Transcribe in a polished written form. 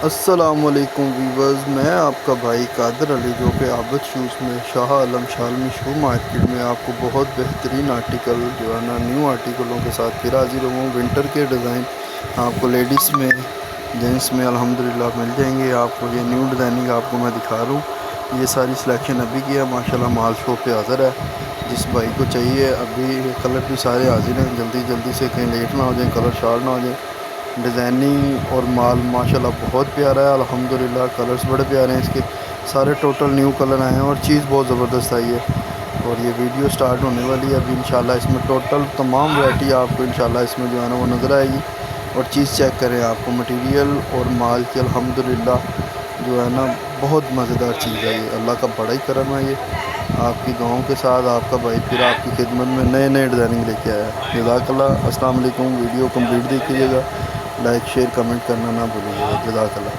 अस्सलामुअलैकुम वीवर्स, मैं आपका भाई कादर अली जो कि आबद शूज़ में शाह आलम शालमी शू मार्केट में आपको बहुत बेहतरीन आर्टिकल जो है ना न्यू आर्टिकलों के साथ फिर हाजिर हूँ। विंटर के डिज़ाइन आपको लेडीज़ में जेंट्स में अल्हम्दुलिल्लाह मिल जाएंगे। आपको ये न्यू डिज़ाइनिंग आपको मैं दिखा रहा हूँ। ये सारी सिलेक्शन अभी की है माशाल्लाह, माल शो पे हाज़िर है। जिस भाई को चाहिए अभी कलर भी सारे हाजिर हैं, जल्दी जल्दी से कहीं लेट ना हो जाए, कलर शार्ट ना हो जाए। डिज़ाइनिंग और माल माशाल्लाह बहुत प्यारा है अल्हम्दुलिल्लाह। कलर्स बड़े प्यारे हैं इसके, सारे टोटल न्यू कलर आए हैं और चीज़ बहुत ज़बरदस्त आई है। और ये वीडियो स्टार्ट होने वाली है अभी इंशाल्लाह। इसमें टोटल तमाम वैरायटी आपको इंशाल्लाह इसमें जो है ना वो नज़र आएगी। और चीज़ चेक करें, आपको मटेरियल और माल की अल्हम्दुलिल्लाह जो है ना बहुत मज़ेदार चीज़ है। ये अल्लाह का बड़ा ही करम है। ये आपकी दुआओं के साथ आपका भाई फिर आपकी खिदमत में नए नए डिज़ाइनिंग लेके आया है। जज़ाकल्लाह। अस्सलाम वालेकुम। वीडियो कंप्लीट देखिएगा, लाइक शेयर कमेंट करना ना भूलिएगा। जज़ाकल्लाह।